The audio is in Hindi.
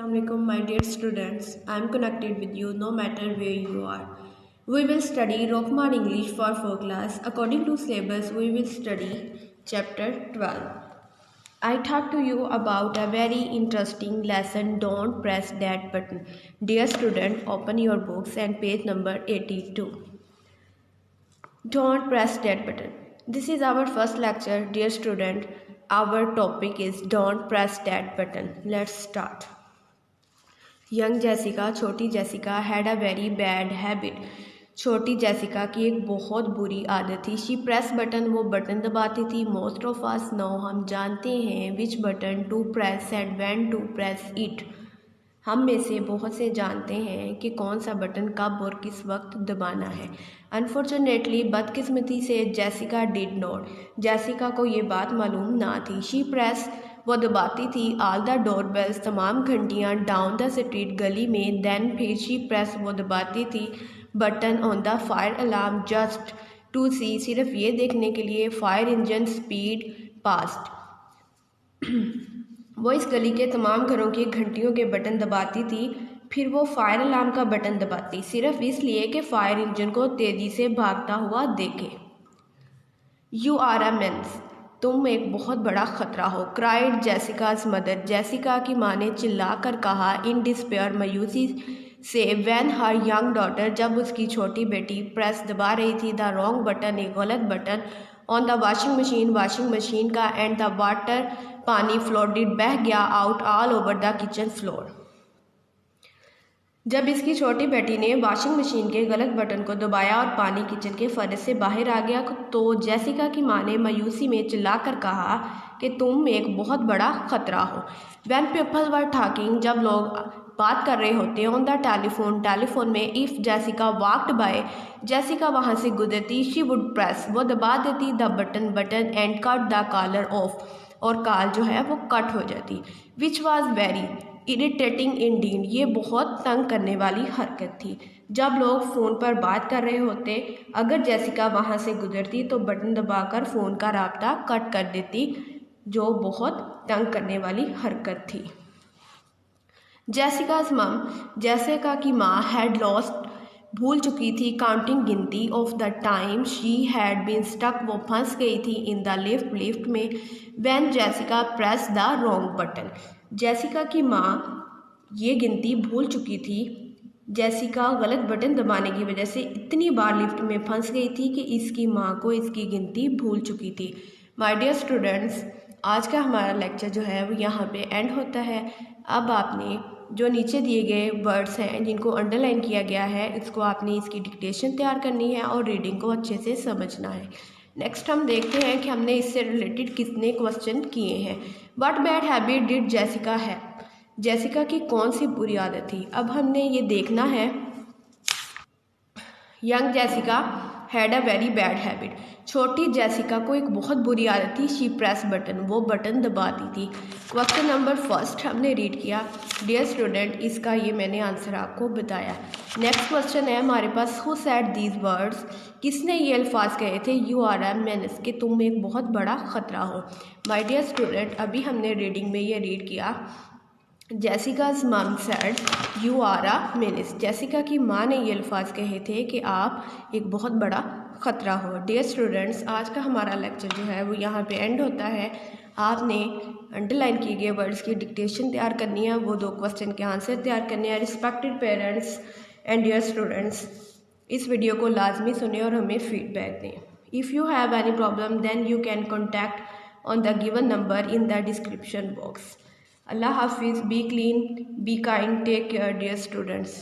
Assalamualaikum, my dear students. I am connected with you no matter where you are. We will study Rockman English for 4 class. According to syllabus, we will study chapter 12. I talk to you about a very interesting lesson. Don't press that button. Dear student, open your books and page number 82. Don't press that button. This is our first lecture, dear student. Our topic is don't press that button. Let's start. Young Jessica, छोटी Jessica had a very bad habit. छोटी जेसिका की एक बहुत बुरी आदत थी. शी प्रेस बटन, वो बटन दबाती थी. मोस्ट ऑफ अस नो, हम जानते हैं which button to press and when to press it. हम में से बहुत से जानते हैं कि कौन सा बटन कब और किस वक्त दबाना है. अनफॉर्चुनेटली, बदकिस्मती से जेसिका डिड नॉट. जेसिका को ये बात मालूम ना थी. शी प्रेस, वो दबाती थी. ऑल द डोर बेल्स, तमाम घंटियाँ. डाउन द स्ट्रीट, गली में. देन फिर शी प्रेस, वो दबाती थी. Button on the fire alarm just to see, सिर्फ ये देखने के लिए. Fire engine speed past. वो इस गली के तमाम घरों की घंटियों के बटन दबाती थी. फिर वो फायर अलार्म का बटन दबाती, सिर्फ इसलिए कि फायर इंजन को तेज़ी से भागता हुआ देखे. यू आर अ मेंस, तुम एक बहुत बड़ा ख़तरा हो. क्राइड जेसिकाज मदर, जेसिका की माँ ने चिल्ला कर कहा. इन डिस्पेयर, मायूसी से. व्हेन हर यंग डॉटर, जब उसकी छोटी बेटी प्रेस दबा रही थी. द रॉन्ग बटन, एक गलत button. On the washing machine, washing machine का. एंड द वाटर, पानी. फ्लोडेड, बह गया. Out, all over the kitchen floor. जब इसकी छोटी बेटी ने वॉशिंग मशीन के गलत बटन को दबाया और पानी किचन के फर्श से बाहर आ गया, तो जेसिका की माँ ने मायूसी में चिल्लाकर कहा कि तुम एक बहुत बड़ा ख़तरा हो. व्हेन पीपल वर टॉकिंग, जब लोग बात कर रहे होते. ऑन द टेलीफोन, टेलीफोन में. If Jessica walked by, Jessica वहाँ से गुजरती. शी वुड प्रेस, वो दबा देती. The button, button. And cut the caller off, और कॉल जो है वो कट हो जाती. Which was very irritating indeed, ये बहुत तंग करने वाली हरकत थी. जब लोग फ़ोन पर बात कर रहे होते, अगर जेसिका वहाँ से गुजरती तो बटन दबाकर फ़ोन का राब्ता कट कर देती, जो बहुत तंग करने वाली हरकत थी. जेसिका's मम, जेसिका की माँ, हैड लॉस्ट, भूल चुकी थी. काउंटिंग, गिनती. Of the time she had been stuck, वो फंस गई थी. इन द लिफ्ट, लिफ्ट में. When Jessica press the wrong button, Jessica की माँ ये गिनती भूल चुकी थी. जेसिका गलत बटन दबाने की वजह से इतनी बार लिफ्ट में फंस गई थी कि इसकी माँ को इसकी गिनती भूल चुकी थी. माय डियर स्टूडेंट्स, आज का हमारा लेक्चर जो है वो यहाँ पे एंड होता है. अब आपने जो नीचे दिए गए वर्ड्स हैं जिनको अंडरलाइन किया गया है, इसको आपने इसकी डिक्टेशन तैयार करनी है और रीडिंग को अच्छे से समझना है. नेक्स्ट हम देखते हैं कि हमने इससे रिलेटेड कितने क्वेश्चन किए हैं. What bad habit did Jessica है, जेसिका की कौन सी बुरी आदत थी. अब हमने ये देखना है. Young Jessica had a very bad habit, छोटी जेसिका को एक बहुत बुरी आदत थी. शी प्रेस बटन, वो बटन दबाती थी. क्वेश्चन नंबर फर्स्ट हमने रीड किया. डियर स्टूडेंट, इसका ये मैंने आंसर आपको बताया. नेक्स्ट क्वेश्चन है हमारे पास. हु सेड दीज वर्ड्स, किसने ये अल्फाज कहे थे. यू आर अ मेनेस, कि तुम एक बहुत बड़ा ख़तरा हो. माय डियर स्टूडेंट, अभी हमने रीडिंग में ये रीड किया. Jessica's mum said you are a menace, Jessica की माँ ने ये अल्फाज कहे थे कि आप एक बहुत बड़ा ख़तरा हो. डियर स्टूडेंट्स, आज का हमारा लेक्चर जो है वो यहाँ पे एंड होता है. आपने अंडरलाइन किए गए वर्ड्स की डिक्टेशन तैयार करनी है, वो 2 क्वेश्चन के आंसर तैयार करने हैं. Respected parents and dear students, इस वीडियो को लाजमी सुने और हमें फीडबैक दें. If you have any problem then you can contact on the given number in the description box. Allah Hafiz, be clean, be kind, take care, dear students.